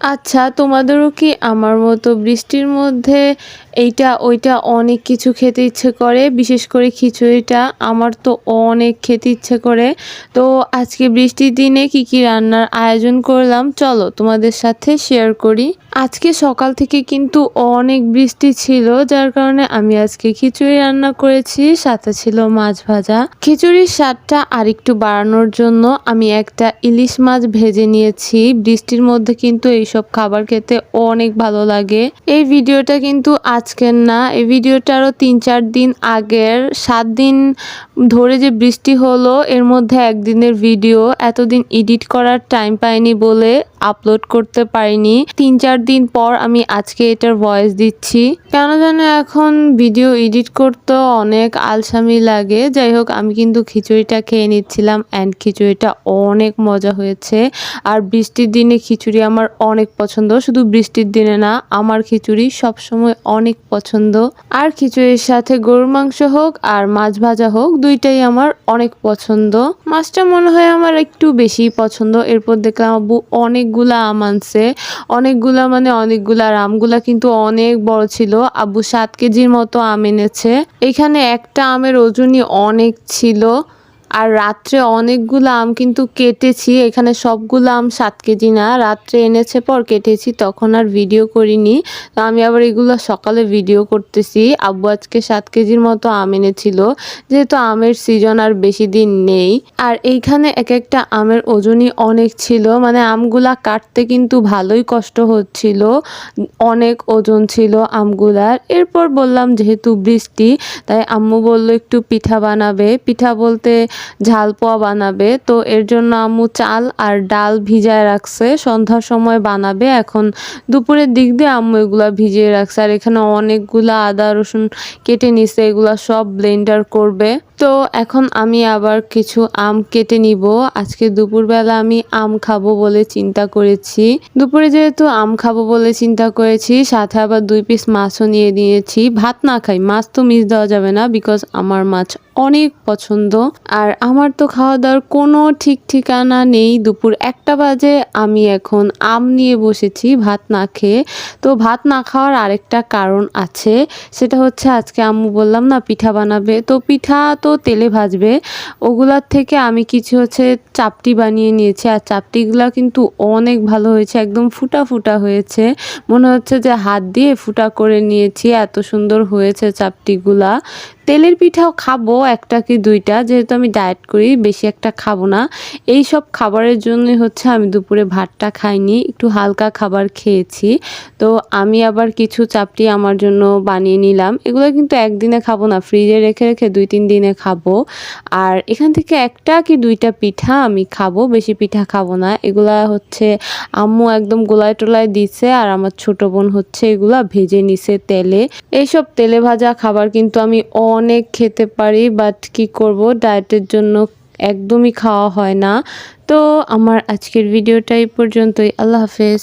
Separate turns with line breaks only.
আচ্ছা, তোমাদেরও কি আমার মতো বৃষ্টির মধ্যে এইটা ওইটা অনেক কিছু খেতে ইচ্ছে করে? বিশেষ করে খিচুড়িটা আমার তো অনেক খেতে ইচ্ছে করে। তো আজকে বৃষ্টির দিনে কি কি রান্নার আয়োজন করলাম চলো তোমাদের সাথে শেয়ার করি। আজকে সকাল থেকে কিন্তু অনেক বৃষ্টি ছিল, যার কারণে আমি আজকে খিচুড়ি রান্না করেছি, সাথে ছিল মাছ ভাজা। খিচুড়ির স্বাদটা আরেকটু বাড়ানোর জন্য আমি একটা ইলিশ মাছ ভেজে নিয়েছি। বৃষ্টির মধ্যে কিন্তু এইসব খাবার খেতে অনেক ভালো লাগে। এই ভিডিওটা কিন্তু আজকের না, এই ভিডিওটা আরো ৩-৪ দিন আগের। ৭ দিন ধরে যে বৃষ্টি হলো এর মধ্যে একদিনের ভিডিও, এতদিন এডিট করার টাইম পাইনি বলে আপলোড করতে পারিনি। ৩-৪ দিন পর আমি আজকে এটার ভয়েস দিচ্ছি। কেন জানো এখন ভিডিও এডিট করতে অনেক আলসামি লাগে। যাই হোক, আমি কিন্তু খিচুড়িটা খেয়ে নিচ্ছিলাম অ্যান্ড খিচুড়িটা অনেক মজা হয়েছে। আর বৃষ্টির দিনে খিচুড়ি আমার অনেক পছন্দ, শুধু বৃষ্টির দিনে না, আমার খিচুড়ি সবসময় অনেক পছন্দ। আর খিচুড়ির সাথে গরুর মাংস হোক আর মাছ ভাজা হোক, দুইটাই আমার অনেক পছন্দ। মাছটা মনে হয় আমার একটু বেশি পছন্দ। এরপর দেখলাম আব্বু অনেকগুলা আম আনছে, অনেকগুলা মানে অনেকগুলা। আর আমগুলা কিন্তু অনেক বড় ছিল। আব্বু 7 কেজির মতো আম এনেছে। এখানে একটা আমের ওজনই অনেক ছিল। আর রাত্রে অনেকগুলো আম কিন্তু কেটেছি। এখানে সবগুলো আম 7 কেজি না, রাত্রে এনেছে পর কেটেছি, তখন আর ভিডিও করিনি। তো আমি আবার এগুলো সকালে ভিডিও করতেছি। আব্বু আজকে 7 কেজির মতো আম এনেছিল, যেহেতু আমের সিজন আর বেশি দিন নেই। আর এইখানে এক একটা আমের ওজনই অনেক ছিল, মানে আমগুলা কাটতে কিন্তু ভালোই কষ্ট হচ্ছিল, অনেক ওজন ছিল আমগুলার। এরপর বললাম যেহেতু বৃষ্টি, তাই আম্মু বললো একটু পিঠা বানাবে। পিঠা বলতে ঝালপোয়া বানাবে। তো এর জন্য আম্মু চাল আর ডাল ভিজায় রাখছে, সন্ধ্যার সময় বানাবে। এখন দুপুরের দিক দিয়ে আম্মু এগুলা ভিজিয়ে রাখছে। আর এখানে অনেকগুলা আদা রসুন কেটে নিছে, এগুলা সব ব্লেন্ডার করবে। তো এখন আমি আবার কিছু আম কেটে নিব। আজকে দুপুরবেলা আমি আম খাবো বলে চিন্তা করেছি। দুপুরে যেহেতু আম খাবো বলে চিন্তা করেছি, সাথে আবার 2 পিস মাছও নিয়ে নিয়েছি। ভাত না খাই, মাছ তো মিস দেওয়া যাবে না, বিকজ আমার মাছ অনেক পছন্দ। আর আমার তো খাওয়া দাওয়ার কোনো ঠিক ঠিকানা নেই। দুপুর 1টা বাজে আমি এখন আম নিয়ে বসেছি ভাত না খেয়ে। তো ভাত না খাওয়ার আরেকটা কারণ আছে, সেটা হচ্ছে আজকে আম্মু বললাম না পিঠা বানাবে, তো পিঠা তো তেলে ভাজবে। ওগুলার থেকে আমি কিছু হচ্ছে চাপটি বানিয়ে নিয়েছি। আর চাপটিগুলা কিন্তু অনেক ভালো হয়েছে, একদম ফুটা ফুটা হয়েছে, মনে হচ্ছে যে হাত দিয়ে ফুটা করে নিয়েছি, এত সুন্দর হয়েছে চাপটিগুলা। তেলের পিঠাও খাবো 1টা কি 2টা, যেহেতু আমি ডায়েট করি, বেশি একটা খাবো না। এই সব খাবারের জন্যই হচ্ছে আমি দুপুরে ভাতটা খাইনি, একটু হালকা খাবার খেয়েছি। তো আমি আবার কিছু চাপটি আমার জন্য বানিয়ে নিলাম। এগুলো কিন্তু একদিনে খাবো না, ফ্রিজে রেখে রেখে 2-3 দিনে খাবো। আর এখান থেকে 1টা কি 2টা পিঠা আমি খাবো, বেশি পিঠা খাবো না। এগুলা হচ্ছে আম্মু একদম গোলায় টোলায় দিচ্ছে, আর আমার ছোট বোন হচ্ছে এগুলা ভেজে নিছে তেলে। এইসব তেলে ভাজা খাবার কিন্তু আমি অনেক খেতে পারি, বাট কি করব, ডায়েটের জন্য একদমই খাওয়া হয় না। তো আমার আজকের ভিডিওটা এই পর্যন্তই। আল্লাহ হাফেজ।